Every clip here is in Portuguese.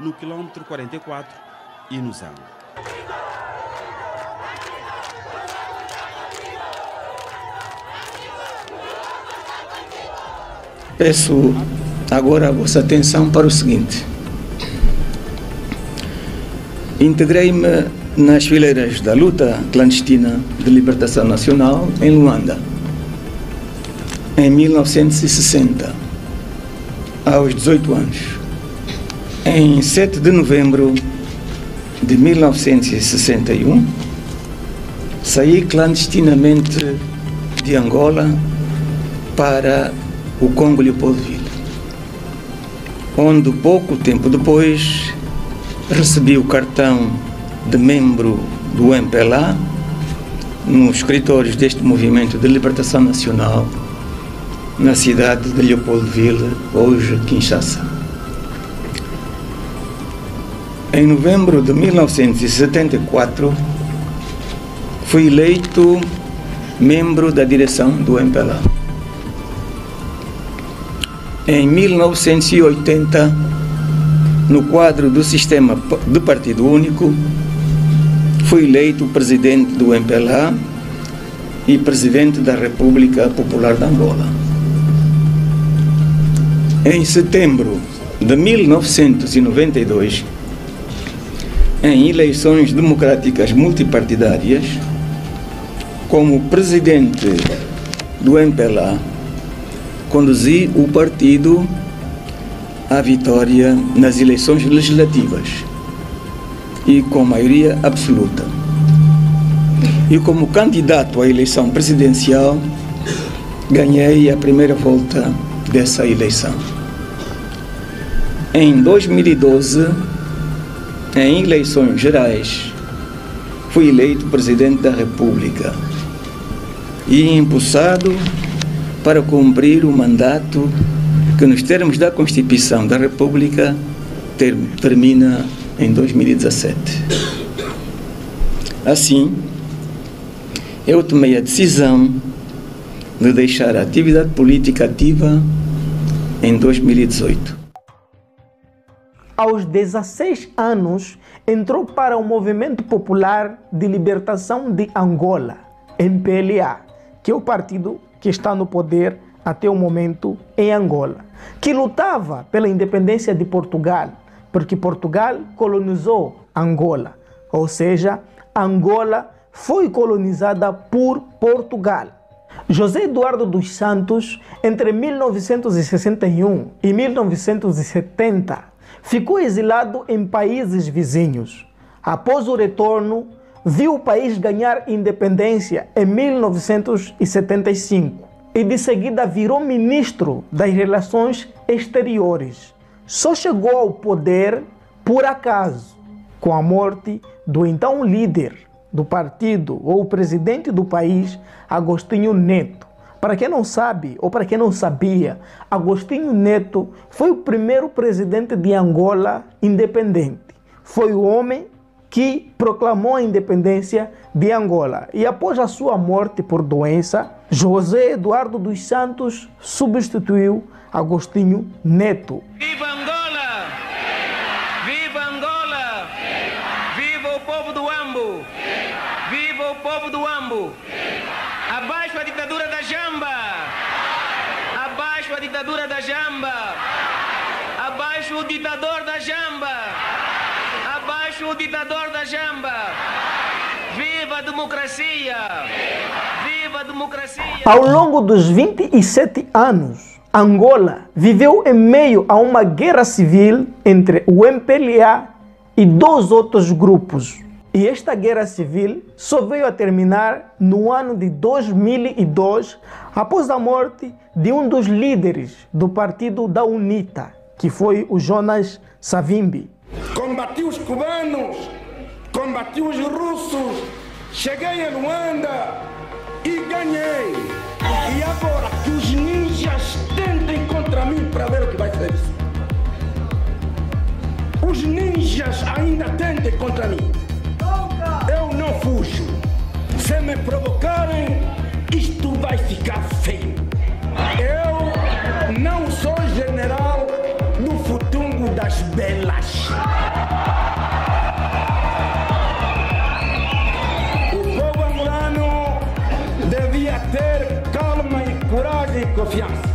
no quilômetro 44 e no Zango. Peço agora a vossa atenção para o seguinte. Integrei-me nas fileiras da luta clandestina de libertação nacional em Luanda, em 1960, aos 18 anos. Em 7 de novembro de 1961, saí clandestinamente de Angola para o Congo Leopoldville, onde pouco tempo depois recebi o cartão de membro do MPLA nos escritórios deste movimento de libertação nacional na cidade de Leopoldville, hoje Kinshasa. Em novembro de 1974, fui eleito membro da direção do MPLA. Em 1980, no quadro do sistema de partido único, fui eleito presidente do MPLA e presidente da República Popular de Angola. Em setembro de 1992, em eleições democráticas multipartidárias, como presidente do MPLA, conduzi o partido à vitória nas eleições legislativas e com maioria absoluta. E como candidato à eleição presidencial, ganhei a primeira volta dessa eleição. Em 2012, em eleições gerais, fui eleito presidente da República e impulsado para cumprir o mandato que, nos termos da Constituição da República, termina em 2017. Assim, eu tomei a decisão de deixar a atividade política ativa em 2018. Aos 16 anos, entrou para o Movimento Popular de Libertação de Angola, MPLA, que é o partido que está no poder até o momento em Angola, que lutava pela independência de Portugal, porque Portugal colonizou Angola, ou seja, Angola foi colonizada por Portugal. José Eduardo dos Santos, entre 1961 e 1970, ficou exilado em países vizinhos. Após o retorno, viu o país ganhar independência em 1975 e de seguida virou ministro das Relações Exteriores. Só chegou ao poder por acaso, com a morte do então líder do partido ou presidente do país, Agostinho Neto. Para quem não sabe ou para quem não sabia, Agostinho Neto foi o primeiro presidente de Angola independente. Foi o homem que proclamou a independência de Angola. E após a sua morte por doença, José Eduardo dos Santos substituiu Agostinho Neto. Viva Angola! Viva Angola! Viva o povo do Ambo! Viva o povo do Ambo! Abaixo a ditadura da Jamba! Abaixo a ditadura da Jamba! Abaixo o ditador da Jamba! Abaixo o ditador da Jamba! Viva a democracia! Viva a democracia! Ao longo dos 27 anos, Angola viveu em meio a uma guerra civil entre o MPLA e dois outros grupos. E esta guerra civil só veio a terminar no ano de 2002, após a morte de um dos líderes do partido da UNITA, que foi o Jonas Savimbi. Combati os cubanos, combati os russos, cheguei a Luanda e ganhei. E agora que os ninjas tentem contra mim para ver o que vai ser isso. Os ninjas ainda tentem contra mim. Eu não fujo. Se me provocarem, isto vai ficar feio. Eu não sou general do Futungo das Belas. e a ter calma e coragem e confiança.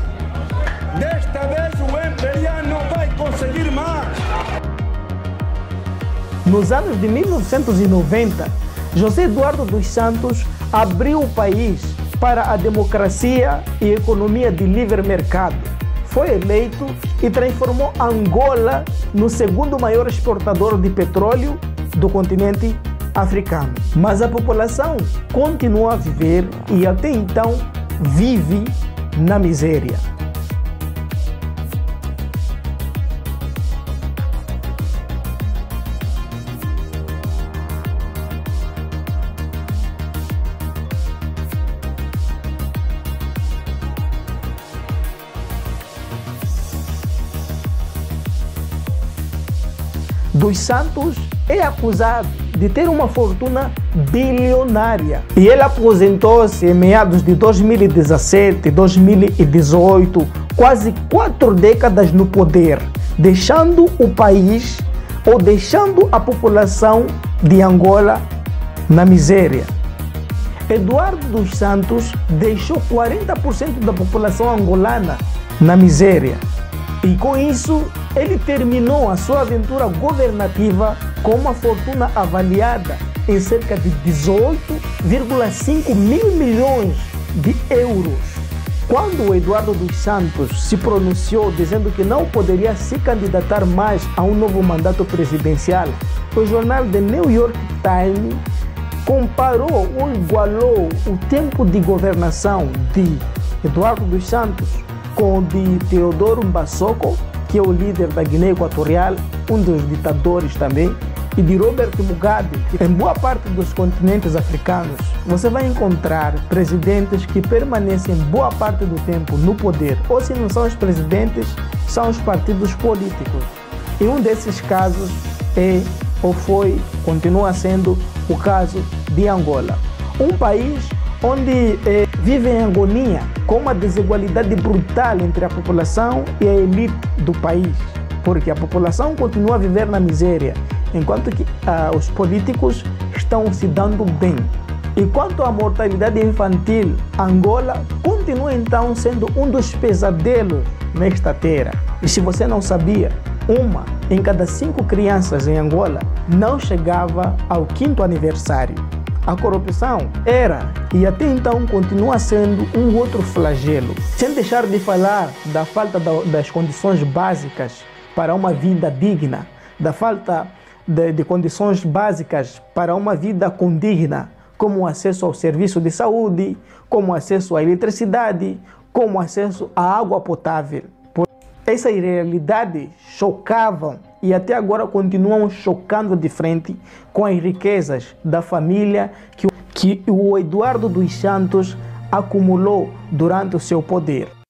Desta vez o MPLA não vai conseguir mais. Nos anos de 1990, José Eduardo dos Santos abriu o país para a democracia e economia de livre mercado. Foi eleito e transformou Angola no segundo maior exportador de petróleo do continente africano. Mas a população continua a viver e até então vive na miséria. Dos Santos é acusado de ter uma fortuna bilionária e ele aposentou-se em meados de 2017, 2018, quase 4 décadas no poder, deixando o país ou deixando a população de Angola na miséria. Eduardo dos Santos deixou 40% da população angolana na miséria. E com isso, ele terminou a sua aventura governativa com uma fortuna avaliada em cerca de 18,5 mil milhões de euros. Quando o Eduardo dos Santos se pronunciou dizendo que não poderia se candidatar mais a um novo mandato presidencial, o jornal The New York Times comparou ou igualou o tempo de governação de Eduardo dos Santos com o de Teodoro Mbassoko, que é o líder da Guiné Equatorial, um dos ditadores também, e de Robert Mugabe. Em boa parte dos continentes africanos, você vai encontrar presidentes que permanecem boa parte do tempo no poder, ou se não são os presidentes, são os partidos políticos. E um desses casos é, ou foi, continua sendo o caso de Angola. Um país onde vive em agonia, com uma desigualdade brutal entre a população e a elite do país, porque a população continua a viver na miséria, enquanto que os políticos estão se dando bem. E quanto à mortalidade infantil, Angola continua então sendo um dos pesadelos nesta terra. E se você não sabia, 1 em cada 5 crianças em Angola não chegava ao 5º aniversário. A corrupção era e até então continua sendo um outro flagelo. Sem deixar de falar da falta das condições básicas para uma vida digna, da falta de condições básicas para uma vida condigna, como acesso ao serviço de saúde, como acesso à eletricidade, como acesso à água potável. Essas realidades chocavam e até agora continuam chocando de frente com as riquezas da família que o Eduardo dos Santos acumulou durante o seu poder.